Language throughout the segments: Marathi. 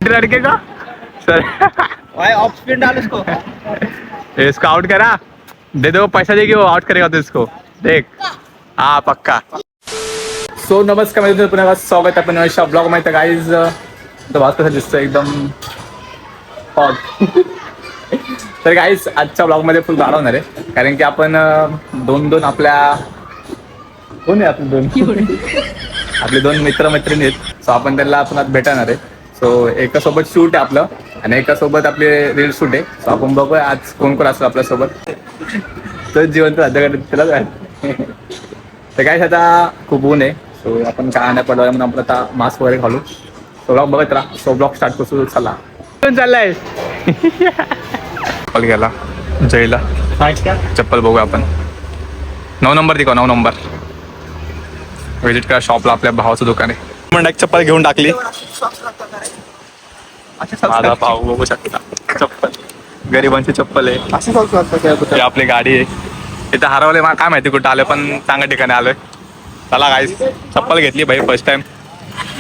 लड़के का सर भाई ऑफ स्पिन डाल उसको। इसको आउट करा, दे दो पैसा देगी, वो आउट करेगा तो इसको देख. हा पक्का. सो नमस्कार मित्रांनो, पुन्हा एकदा स्वागत आहे आपण नव्या ब्लॉग मध्ये. गाईज तो भास कसा दिसतो एकदम हॉट. तर गाईज आजच्या ब्लॉग मध्ये फुल गाडा होणार आहे, कारण की आपण दोन आपल्या कोण आहे आपले दोन मित्र-मैत्रिणी आहेत. सो आपण त्यांना आपण आज भेटणार आहे. सो एकासोबत शूट आहे आपलं आणि एकासोबत आपले रील शूट आहे. सो आपण बघूया आज कोण कोण असतो आपल्यासोबत. तर जिवंत राज्य त्याला काय तर काय आता खूप ऊन आहे. सो आपण काय नाही पडलं म्हणून आपण आता मास्क वगैरे घालू. सो ब्लॉग बघत राहा. सो ब्लॉग स्टार्ट करू. चला कोण चाललाय चप्पल घ्यायला जयला चप्पल बघूया आपण. 9 नंबर दिखा 9 नंबर व्हिजिट करा शॉपला. आपल्या भावाचं दुकान आहे. म्हणून एक चप्पल घेऊन टाकली. माझा भाऊ बघू शकता चप्पल गरिबांची चप्पल आहे. आपली गाडी आहे. इथं हरवले मला काय माहिती कुठं आलं, पण चांगल्या ठिकाणी आलोय. चला गाईस चप्पल घेतली भाई फर्स्ट टाइम.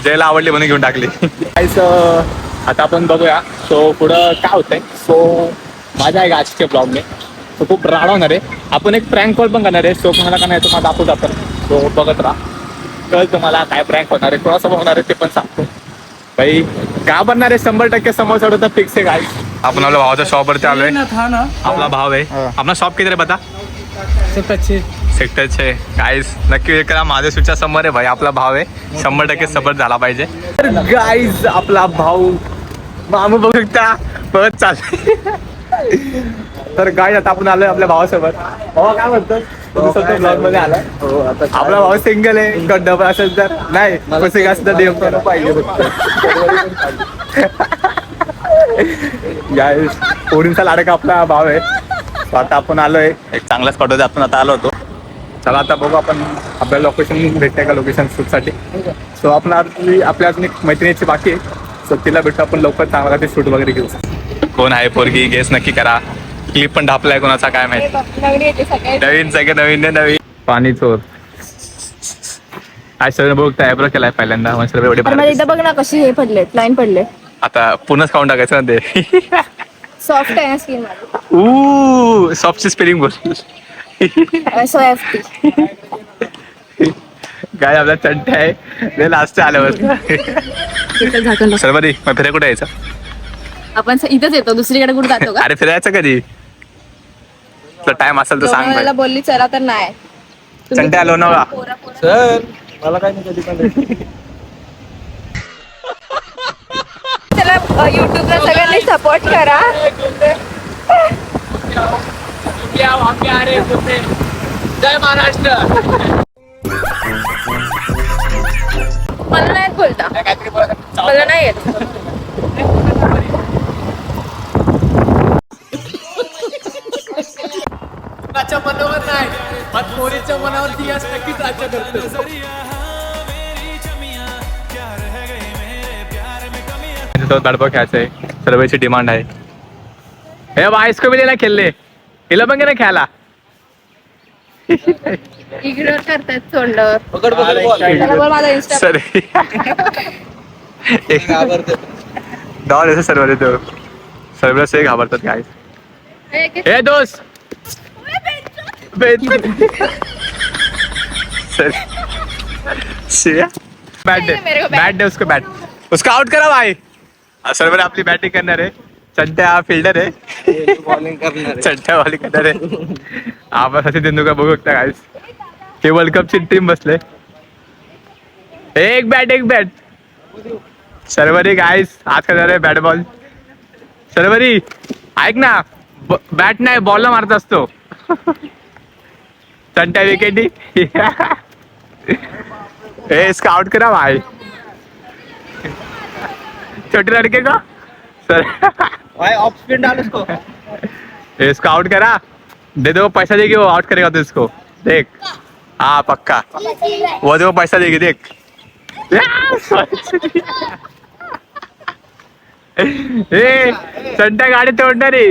जयला आवडली म्हणून घेऊन टाकली. गाईस आता आपण बघूया सो पुढं काय होतंय. सो माझ्या आहे आजच्या ब्लॉगने तो खूप राडवणार आहे. आपण एक प्रँक कॉल पण करणार आहे. सो कोणाला का नाही तो मला दाखवत आपण. सो बघत राहा कळ तुम्हाला काय प्रँक होणार आहे, कोणासमोर होणार आहे ते पण सांगतो. भाई का बनणार आहे 100% समोर चढवता तर फिक्स आहे. गाईस आपण आपल्या भावाच्या शॉपवरती आलोय. आपला भाव आहे. आपला शॉप किती रे बता. सेक्टर 6. गाईस नक्की वेळ करा. माझ्या स्विचच्या समोर आहे भाई आपला भाव आहे. 100% सपोर्ट झाला पाहिजे. तर गाईस आपला भाऊ मामू बघू शकता परत चालले. तर गाईस आता आपण आलोय आपल्या भावासोबत. भावा काय म्हणतो ब्लॉग मध्ये आला. आपला भाऊ सिंगल आहे. डबल असेल तर नाही कसं असं तर देव पाहिजे. गाईस पोरींचा लाडका आपला भाव आहे. आता आपण आलोय एक चांगला स्पॉट होता. आपण आता आलो होतो. चला आता बघू आपण आपल्या लोकेशन भेटते का लोकेशन शूटसाठी. सो आपण आपल्या अजून एक मैत्रिणीची बाकी आहे. सो तिला भेटू आपण लवकर चांगला ते शूट वगैरे घेऊ. कोण आहे पोरगी गेस नक्की करा. क्लिप पण ढापलाय कोणाचा काय माहिती. नवीन सगळं नवीन नवीन. पाणी चोर काय सर बघता ॲब्रो केलाय पहिल्यांदा. एकदा बघ ना कशी हे पडले लाईन पडले. आता पुन्हाच खाऊन टाकायचं ना ते. सॉफ्ट आहे ना स्किन सॉफ्टची स्पेलिंग बोल. SOFT. काय आपला चड्डा आहे लास्ट आल्यावर. सर्वरी मग फिराय कुठे यायचं. आपण इथंच येतो दुसरीकडे कुठे जातो का. अरे फिरायचं कधी टाइम असेल तर सांग. मला बोलली चला तर नाही. चंट्या आलो ना सर मला काय नाही कधी पण. चला युट्यूबला सगळ्यांनी सपोर्ट करा. जय महाराष्ट्र. मला नाही बोलता. मला नाही येत. कुणाच्या मनावर नाही पण पोरीच्या मनावरती आज नक्कीच राज्य करतो. गडबड खेळायचंय सर्वांची डिमांड आहे. हे बा इसको भी लेना खेळले हिला पण नाही खेळायला. इग्नोर करतात तोंडावर. पकड पकड बॉल. त्याला बोल माझा इंस्टा. सर सर्व तो सर्व से घाबरतात काय. हे दोस्त बैट दे उसको. बैट उसको आउट करा भाई. सर्वर आपली बॅटिंग करणार आहे. चड्डा फिल्डर आहे. बॉलिंग करणार. चड्डा बॉलिंग करणार आहे. आपण सचिन तेंडुलकर बघू शकता गाईस. ते वर्ल्ड कपची टीम बसले. एक बॅट सर्वरी गाईस आज करणार आहे बॅट बॉल. सर्वरी ऐक ना बॅट नाही बॉलला मारत असतो. चंट्या विकेटी. इसका आउट करा भाई. छोटे लड़के का सर भाई ऑफ स्पिन डाल उसको. इसको आउट करा, दे दो पैसा देगी, वो आउट करेगा तो इसको देख. हाँ पक्का वो देखो पैसा देगी देख. ए चंटा गाड़ी तोड़ना रे.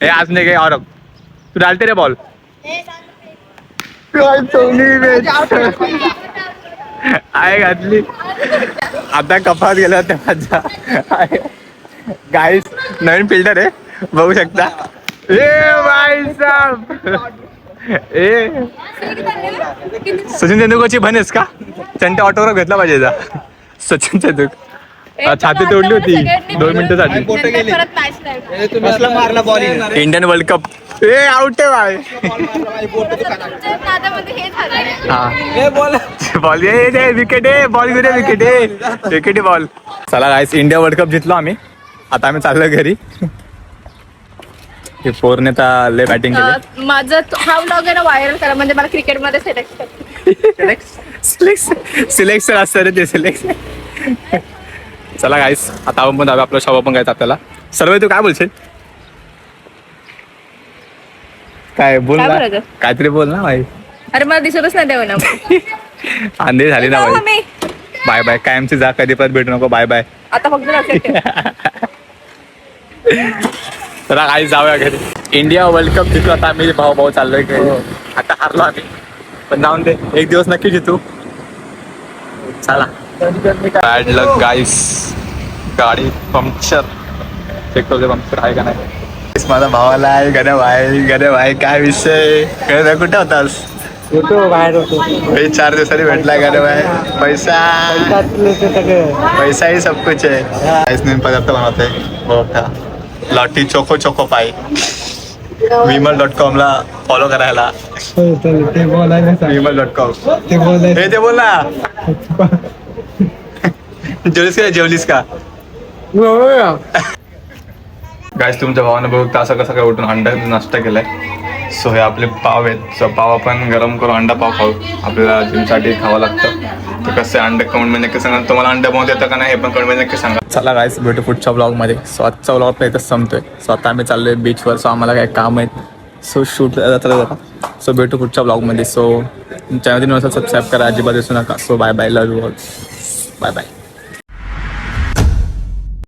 ए आज नहीं गए और तू डालते रे बॉल. काय चवली वेज आहे घातली आता कपात गेला होत्या माझ्या गाईस नवीन फिल्टर आहे बघू शकता ए भाई साहब ए सचिन तेंडुलकरची बनेस का त्यांच्या ऑटोग्राफ घेतला पाहिजे याचा. सचिन तेंडुलकर छाती तोडली होती 2 मिनिटासाठी. कसला मारला बॉल इंडियन वर्ल्ड कप ए आउट आहे बाय हा बॉल विकेट आहे बॉल घेऊ दे विकेट आहे विकेट बॉल. चला गाईस इंडिया वर्ल्ड कप जिंकलो आम्ही. आता आम्ही चाललो घरी. हे पोरने तर लय बॅटिंग केली. माझं हा व्लॉग आहे ना व्हायरल करा म्हणजे मला क्रिकेट मध्ये सिलेक्शन असतं रे ते सिलेक्शन. चला गाईस आता आपण पण जाऊया आपलं शॉप पण गायचं आपल्याला. सर्व तू काय बोलशील काय बोल काय ना बोलायचं? काहीतरी बोल ना भाई. अरे मला दिसतच नाही तेव्हा ना अंधेरी झाली ना भाई. मी बाय बाय कायमची जा कधी परत भेटू नको बाय बाय. आता फक्त लक्षात ठेव. चला काही जाऊया घरी. इंडिया वर्ल्ड कप जिंकलो आता आम्ही भाऊ भाऊ चाललोय घरी. आता हारलो आम्ही पण जाऊन दे एक दिवस नक्की जितू. चला बॅड लक गाईस गाडी पंक्चर चेक करतो पंक्चर आहे का नाही. माझा भावाला आहे गणे भाई काय विषय गणे कुठे होतास. बाहेर होतो 4 दिवसांनी भेटला गणे भाई. पैसा ही सब कुछ है. काहीच नवीन पदार्थ बनवते बघा लॉटी चोको चोको पाय. vimal.com ला फॉलो करायला. ते बोलायला vimal.com ते बोलायला हे ते बोल ना. जेवलीस का गाईस तुमच्या भावानं बघता असं कसं काय उठून अंडा नाश्ता केलाय. सो हे आपले पाव आहेत. सो पाव आपण गरम करून अंडा पाव खाऊ. आपल्याला जिमसाठी खावं लागतं. तर कसं आहे अंडे कमेंट मध्ये नक्की सांगा. तुम्हाला अंडा बनवता येतं का नाही हे पण कमेंट मध्ये नक्की सांगा. चला गाईस भेटू पुढच्या ब्लॉगमध्ये. सो आजचा ब्लॉग आपला इथंच संपतोय. सो आता आम्ही चाललोय बीचवर. सो आम्हाला काही काम आहेत सो शूट जरा. सो भेटू पुढच्या ब्लॉगमध्ये. सो चॅनल सबस्क्राईब करा अजिबात विसरू नका. So bye bye love you all bye bye.